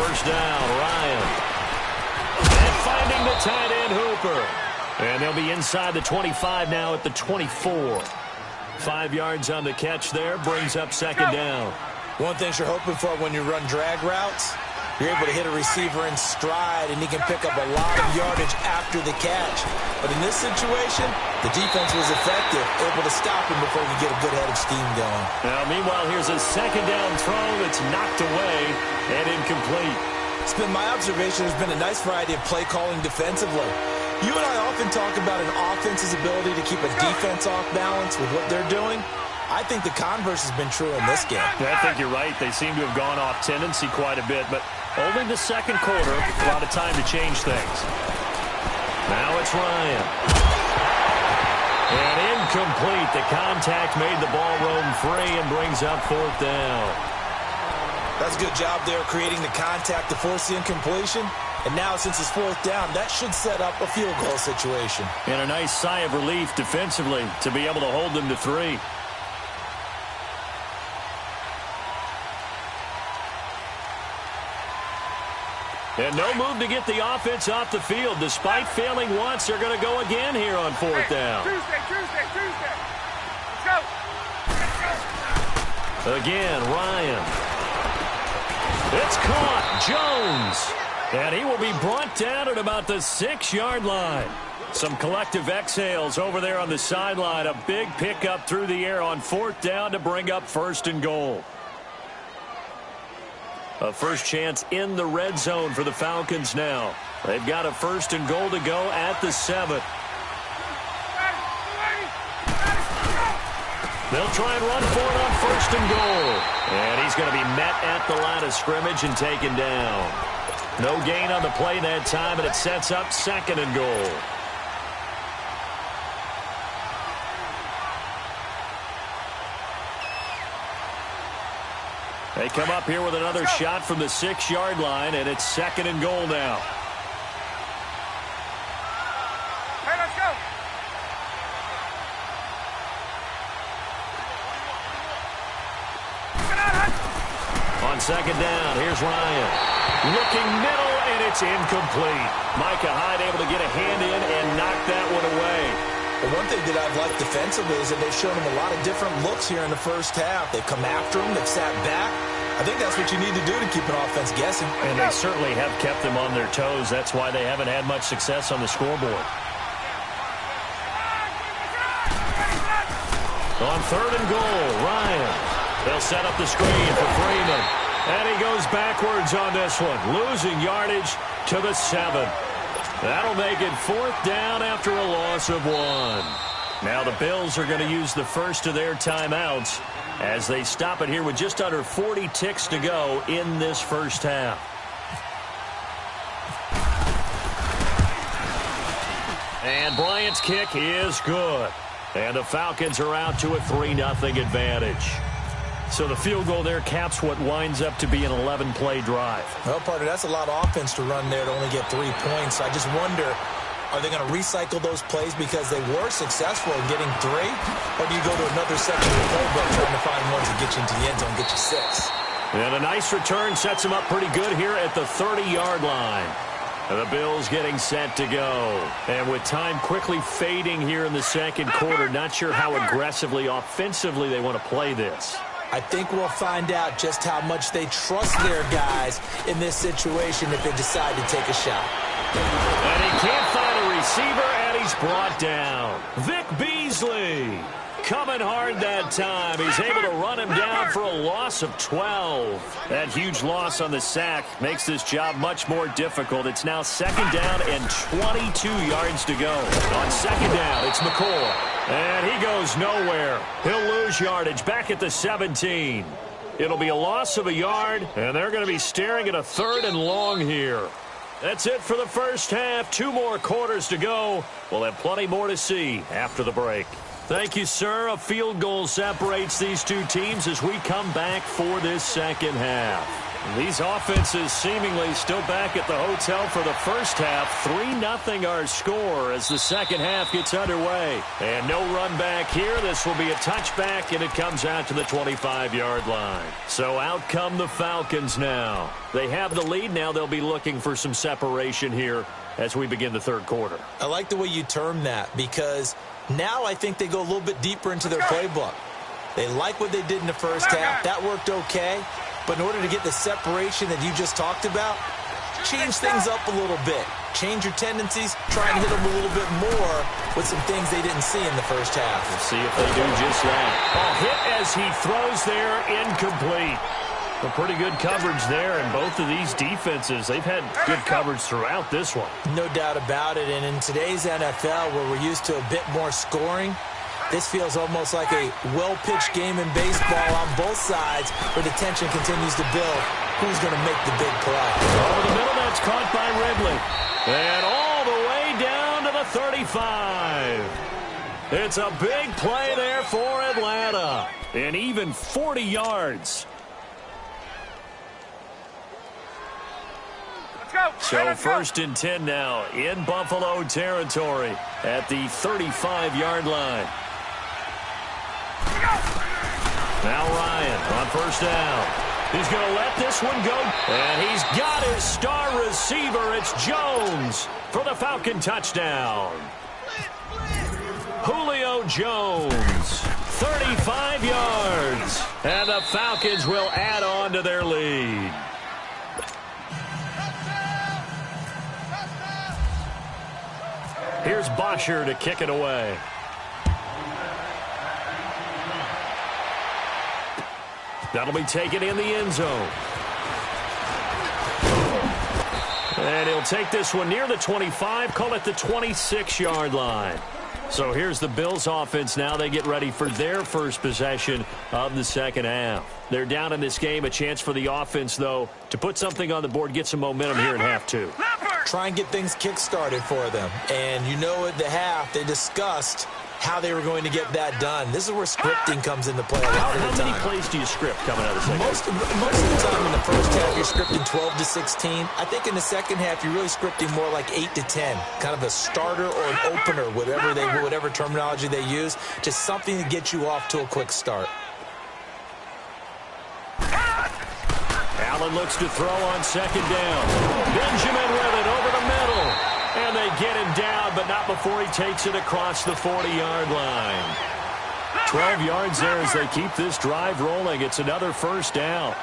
first down. Ryan. And finding the tight end, Hooper. And they'll be inside the 25 now at the 24. 5 yards on the catch there, brings up second down. One thing you're hoping for when you run drag routes, you're able to hit a receiver in stride, and he can pick up a lot of yardage after the catch. But in this situation, the defense was effective, able to stop him before he could get a good head of steam going. Now, meanwhile, here's a second down throw that's knocked away and incomplete. It's been my observation there's been a nice variety of play calling defensively. You and I often talk about an offense's ability to keep a defense off balance with what they're doing. I think the converse has been true in this game. Yeah, I think you're right. They seem to have gone off tendency quite a bit, but only the second quarter, a lot of time to change things. Now it's Ryan. And incomplete. The contact made the ball roam free and brings up fourth down. That's a good job there creating the contact to force the incompletion. And now, since it's fourth down, that should set up a field goal situation. And a nice sigh of relief defensively to be able to hold them to 3. And no move to get the offense off the field. Despite failing once, they're going to go again here on fourth down. Tuesday. Let's go. Again, Ryan. It's caught. Jones. And he will be brought down at about the 6-yard line. Some collective exhales over there on the sideline. A big pickup through the air on fourth down to bring up first and goal. A first chance in the red zone for the Falcons now. They've got a first and goal to go at the 7. They'll try and run for it on first and goal. And he's going to be met at the line of scrimmage and taken down. No gain on the play that time, and it sets up second and goal. They come up here with another shot from the 6-yard line, and it's second and goal now. Hey, let's go. On second down, here's Ryan. Looking middle, and it's incomplete. Micah Hyde able to get a hand in and knock that one away. But one thing that I've liked defensively is that they've shown him a lot of different looks here in the first half. They've come after him. They've sat back. I think that's what you need to do to keep an offense guessing. And they certainly have kept them on their toes. That's why they haven't had much success on the scoreboard. On third and goal, Ryan. They'll set up the screen for Freeman. And he goes backwards on this one, losing yardage to the 7. That'll make it fourth down after a loss of 1. Now the Bills are going to use the first of their timeouts as they stop it here with just under 40 ticks to go in this first half. And Bryant's kick is good. And the Falcons are out to a 3-0 advantage. So the field goal there caps what winds up to be an 11-play drive. Well, partner, that's a lot of offense to run there to only get 3 points. I just wonder, are they going to recycle those plays because they were successful in getting 3? Or do you go to another section of the playbook trying to find ones that get you into the end zone and get you 6? And a nice return sets them up pretty good here at the 30-yard line. And the Bills getting set to go. And with time quickly fading here in the second quarter, not sure how aggressively, offensively they want to play this. I think we'll find out just how much they trust their guys in this situation if they decide to take a shot. And he can't find a receiver, and he's brought down. Vic Beasley coming hard that time. He's able to run him down for a loss of 12. That huge loss on the sack makes this job much more difficult. It's now second down and 22 yards to go. On second down, it's McCoy. And he goes nowhere. He'll lose yardage back at the 17. It'll be a loss of a yard, and they're going to be staring at a third and long here. That's it for the first half. 2 more quarters to go. We'll have plenty more to see after the break. Thank you, sir. A field goal separates these two teams as we come back for this second half. These offenses seemingly still back at the hotel for the first half. 3-0 our score as the second half gets underway. And no run back here. This will be a touchback, and it comes out to the 25-yard line. So out come the Falcons now. They have the lead. Now they'll be looking for some separation here as we begin the third quarter. I like the way you term that, because now I think they go a little bit deeper into their playbook. They like what they did in the first half. That worked okay. But in order to get the separation that you just talked about, change things up a little bit. Change your tendencies. Try and hit them a little bit more with some things they didn't see in the first half. We'll see if they do just that. A hit as he throws there, incomplete. A pretty good coverage there, and both of these defenses, they've had good coverage throughout this one. No doubt about it, and in today's NFL, where we're used to a bit more scoring, this feels almost like a well-pitched game in baseball on both sides, where the tension continues to build. Who's going to make the big play? Over the middle, that's caught by Ridley. And all the way down to the 35. It's a big play there for Atlanta. And even 40 yards. So first and 10 now in Buffalo territory at the 35-yard line. Now Ryan on first down. He's going to let this one go. And he's got his star receiver. It's Jones for the Falcon touchdown. Julio Jones, 35 yards. And the Falcons will add on to their lead. Here's Bosher to kick it away. That'll be taken in the end zone. And he'll take this one near the 25, call it the 26-yard line. So here's the Bills offense now. They get ready for their first possession of the second half. They're down in this game. A chance for the offense, though, to put something on the board, get some momentum here in half two. Try and get things kick-started for them. And you know at the half, they discussed how they were going to get that done. This is where scripting comes into play a lot of the time. How many plays do you script coming out of the second half? Most of the time in the first half, you're scripting 12 to 16. I think in the second half, you're really scripting more like 8 to 10. Kind of a starter or an opener, whatever terminology they use. Just something to get you off to a quick start. Allen looks to throw on second down. Benjamin with it over the middle. And they get him down, but not before he takes it across the 40-yard line. 12 yards there as they keep this drive rolling. It's another first down.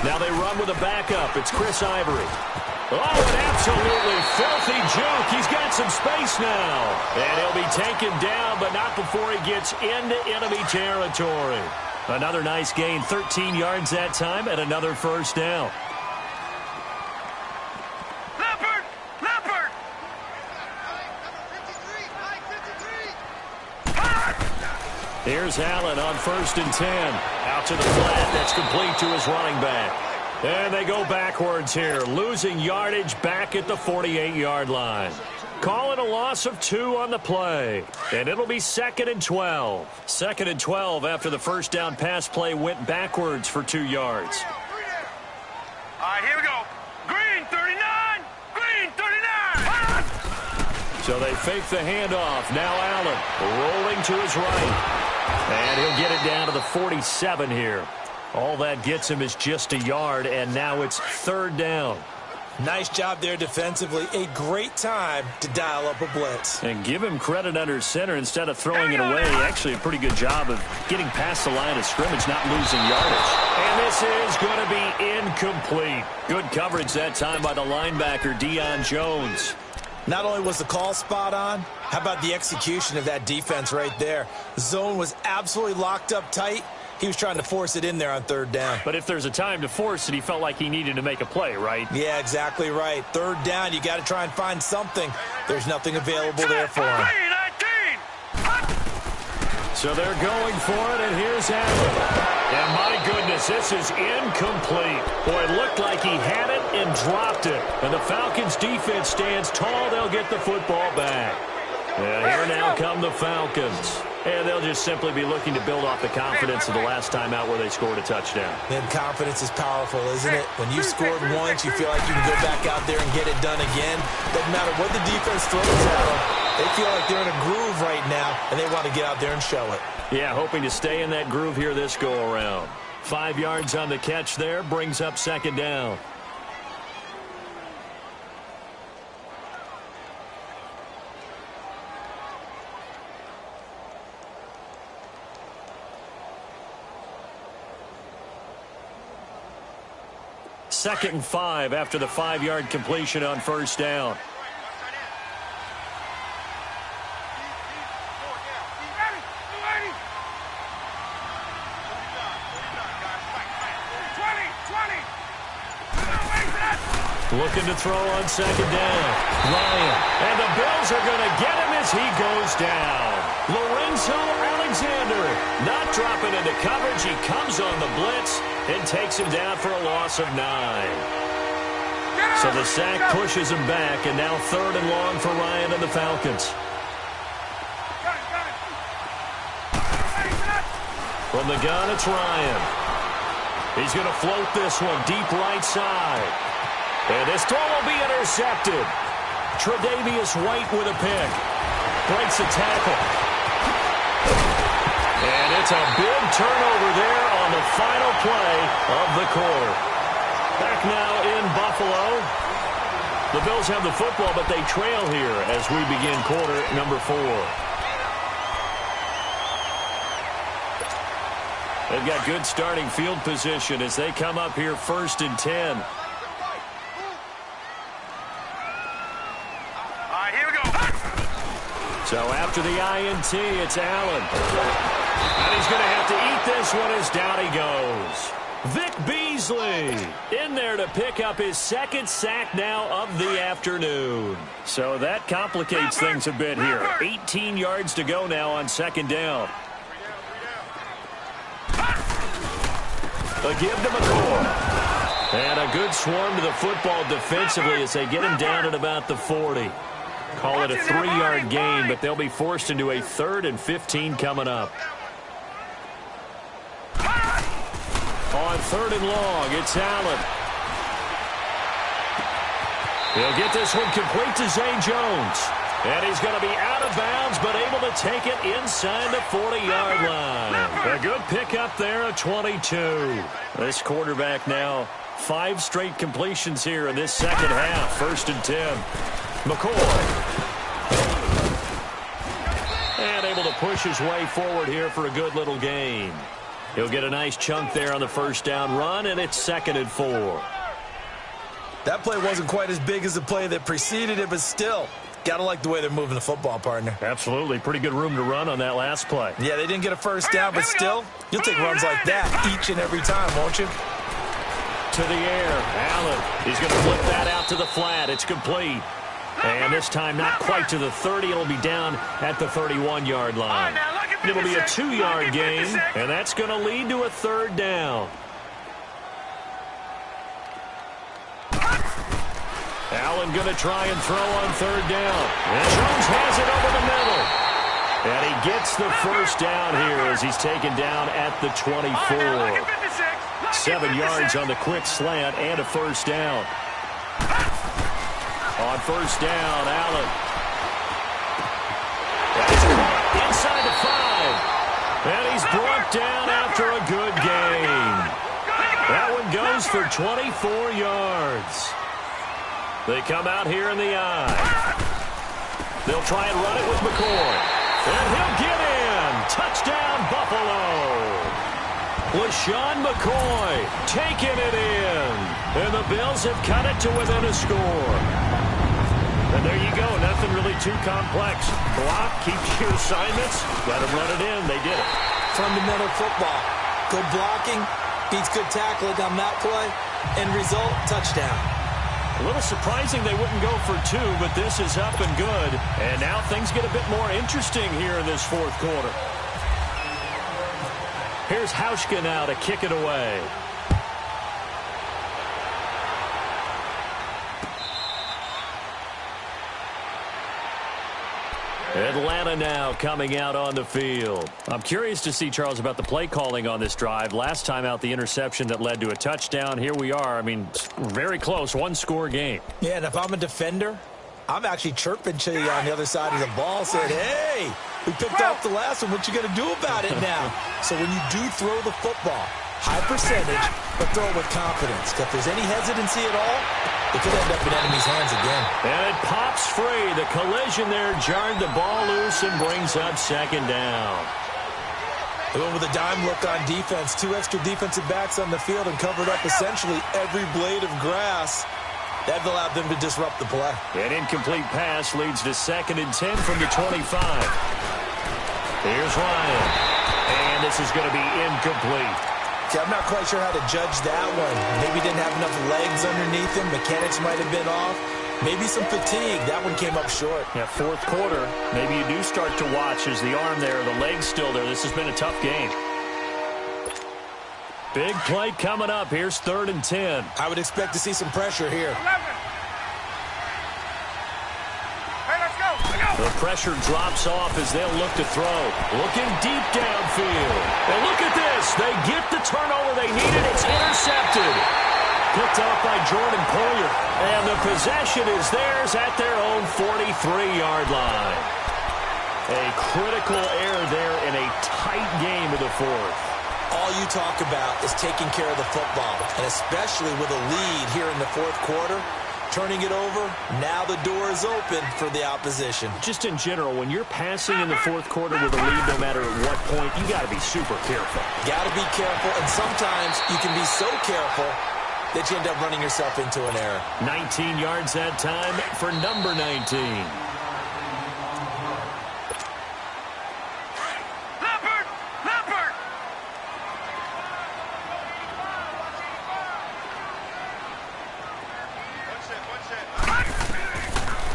Now they run with a backup. It's Chris Ivory. Oh, an absolutely filthy juke. He's got some space now. And he'll be taken down, but not before he gets into enemy territory. Another nice gain, 13 yards that time, and another first down. Leopard! Here's Allen on first and 10. Out to the flat. That's complete to his running back. And they go backwards here, losing yardage back at the 48-yard line. Call it a loss of 2 on the play. And it'll be 2nd and 12. 2nd and 12 after the first down pass play went backwards for 2 yards. All right, here we go. Green 39! Green 39! So they fake the handoff. Now Allen rolling to his right. And he'll get it down to the 47 here. All that gets him is just a yard, and now it's 3rd down. Nice job there defensively. A great time to dial up a blitz. And give him credit under center instead of throwing it away. Actually a pretty good job of getting past the line of scrimmage, not losing yardage. And this is going to be incomplete. Good coverage that time by the linebacker, Deion Jones. Not only was the call spot on, how about the execution of that defense right there? The zone was absolutely locked up tight. He was trying to force it in there on 3rd down. But if there's a time to force it, he felt like he needed to make a play, right? Yeah, exactly right. 3rd down, you got to try and find something. There's nothing available there for him. So they're going for it, and here's Allen. And my goodness, this is incomplete. Boy, it looked like he had it and dropped it. And the Falcons' defense stands tall. They'll get the football back. And here now come the Falcons. And they'll just simply be looking to build off the confidence of the last time out where they scored a touchdown. And confidence is powerful, isn't it? When you scored once, you feel like you can go back out there and get it done again. Doesn't matter what the defense throws at them. They feel like they're in a groove right now, and they want to get out there and show it. Yeah, hoping to stay in that groove here this go-around. 5 yards on the catch there, brings up second down. Second and 5 after the 5-yard completion on first down. Looking to throw on second down. Ryan. And the Bills are going to get him as he goes down. Lorenzo Alexander not dropping into coverage. He comes on the blitz and takes him down for a loss of 9. So the sack pushes him back, and now third and long for Ryan and the Falcons. From the gun, it's Ryan. He's going to float this one deep right side. And this throw will be intercepted. Tre'Davious White with a pick. Breaks a tackle. And it's a big turnover there on the final play of the quarter. Back now in Buffalo. The Bills have the football, but they trail here as we begin quarter number 4. They've got good starting field position as they come up here first and 10. So after the INT, it's Allen. And he's going to have to eat this one as down he goes. Vic Beasley in there to pick up his second sack now of the afternoon. So that complicates things a bit here. 18 yards to go now on second down. A give to McCoy. And a good swarm to the football defensively as they get him down at about the 40. Call it a 3-yard gain, but they'll be forced into a 3rd and 15 coming up. On 3rd and long, it's Allen. He'll get this one complete to Zay Jones. And he's going to be out of bounds, but able to take it inside the 40-yard line. A good pickup there at 22. This quarterback now 5 straight completions here in this second half. 1st and 10. McCoy. And able to push his way forward here for a good little gain. He'll get a nice chunk there on the first down run, and it's 2nd and 4. That play wasn't quite as big as the play that preceded it, but still, got to like the way they're moving the football, partner. Absolutely. Pretty good room to run on that last play. Yeah, they didn't get a first down, but still, you'll take runs like that each and every time, won't you? To the air. Allen. He's going to flip that out to the flat. It's complete. And this time not quite to the 30. It'll be down at the 31-yard line. It'll be a 2-yard gain, and that's going to lead to a 3rd down. Allen going to try and throw on 3rd down. And Jones has it over the middle. And he gets the first down here as he's taken down at the 24. 7 yards on the quick slant and a first down. On first down, Allen. Inside the 5. And he's brought down after a good gain. That one goes for 24 yards. They come out here in the eye. They'll try and run it with McCoy. And he'll get in. Touchdown, Buffalo. LaShawn McCoy taking it in. And the Bills have cut it to within a score. And there you go. Nothing really too complex. Block, keep your assignments. Let them run it in. They did it. Fundamental football. Good blocking. Beats good tackling on that play. End result, touchdown. A little surprising they wouldn't go for 2, but this is up and good. And now things get a bit more interesting here in this 4th quarter. Here's Hauschka now to kick it away. Atlanta now coming out on the field. I'm curious to see, Charles, about the play calling on this drive. Last time out, the interception that led to a touchdown. Here we are. I mean, very close, one-score game. Yeah, and if I'm a defender, I'm actually chirping to you on the other side of the ball, saying, hey, we picked off the last one. What you going to do about it now? So when you do throw the football, high percentage, but throw it with confidence. If there's any hesitancy at all, it could end up in enemy's hands again. And it pops free. The collision there jarred the ball loose and brings up second down. They went with a dime look on defense. 2 extra defensive backs on the field and covered up essentially every blade of grass. That allowed them to disrupt the play. An incomplete pass leads to 2nd and 10 from the 25. Here's Ryan. And this is going to be incomplete. See, I'm not quite sure how to judge that one. Maybe didn't have enough legs underneath him. Mechanics might have been off. Maybe some fatigue. That one came up short. Yeah, 4th quarter. Maybe you do start to watch as the arm there, the leg's still there. This has been a tough game. Big play coming up. Here's 3rd and 10. I would expect to see some pressure here. 11. Hey, let's go. The pressure drops off as they'll look to throw. Looking deep downfield. And look at this. They get the turnover they needed. It's intercepted. Picked off by Jordan Poyer. And the possession is theirs at their own 43-yard line. A critical error there in a tight game of the 4th. All you talk about is taking care of the football, and especially with a lead here in the 4th quarter. Turning it over, now the door is open for the opposition. Just in general, when you're passing in the 4th quarter with a lead, no matter at what point, you got to be super careful. Got to be careful, and sometimes you can be so careful that you end up running yourself into an error. 19 yards that time for number 19.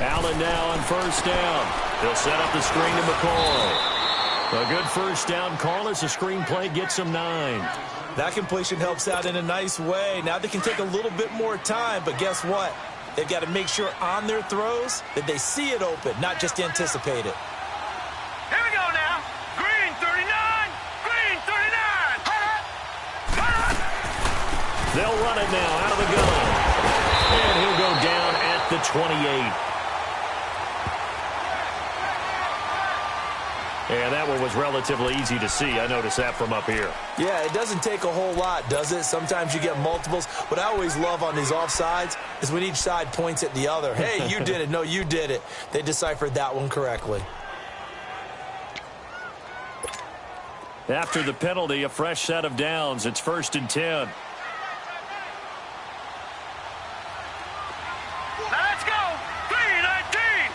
Allen now on 1st down. He'll set up the screen to McCoy. A good 1st down call as the screen play gets him 9. That completion helps out in a nice way. Now they can take a little bit more time, but guess what? They've got to make sure on their throws that they see it open, not just anticipate it. Here we go now. Green 39. Green 39. They'll run it now out of the gun. And he'll go down at the 28. And that one was relatively easy to see. I noticed that from up here. Yeah, it doesn't take a whole lot, does it? Sometimes you get multiples. What I always love on these offsides is when each side points at the other. Hey, you did it. No, you did it. They deciphered that one correctly. After the penalty, a fresh set of downs. It's 1st and 10. Let's go. 319.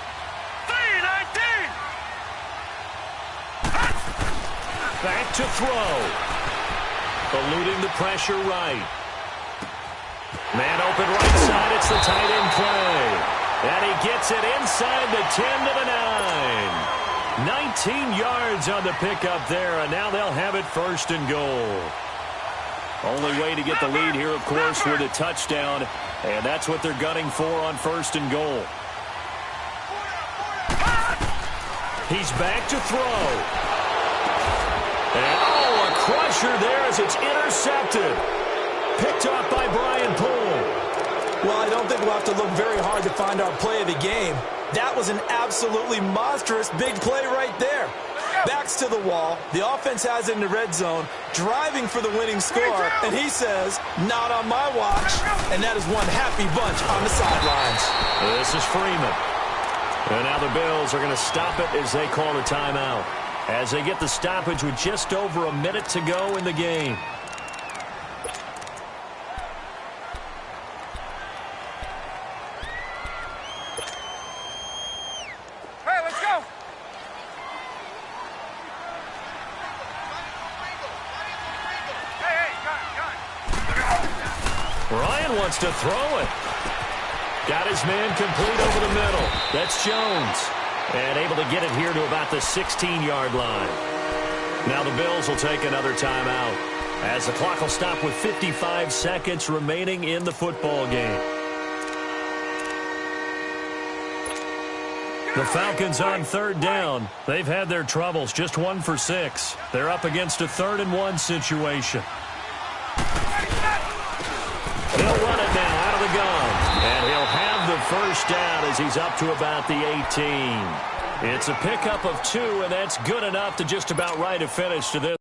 319. Back to throw. Eluding the pressure right. Man open right side. It's the tight end play. And he gets it inside the 10 to the 9. 19 yards on the pickup there. And now they'll have it 1st and goal. Only way to get the lead here, of course, with a touchdown. And that's what they're gunning for on 1st and goal. He's back to throw. And, oh, a crusher there as it's intercepted. Picked off by Brian Poole. Well, I don't think we'll have to look very hard to find our play of the game. That was an absolutely monstrous big play right there. Backs to the wall. The offense has it in the red zone, driving for the winning score. And he says, not on my watch. And that is one happy bunch on the sidelines. This is Freeman. And now the Bills are going to stop it as they call a timeout. As they get the stoppage with just over a minute to go in the game. Hey, let's go. Hey, got it. Ryan wants to throw it. Got his man complete over the middle. That's Jones. And able to get it here to about the 16-yard line. Now the Bills will take another timeout as the clock will stop with 55 seconds remaining in the football game. The Falcons on third down. They've had their troubles, just 1 for 6. They're up against a 3rd-and-1 situation. He'll run it now out of the gun. And he'll have the first down as he's up to about the 18. It's a pickup of 2, and that's good enough to just about write a finish to this.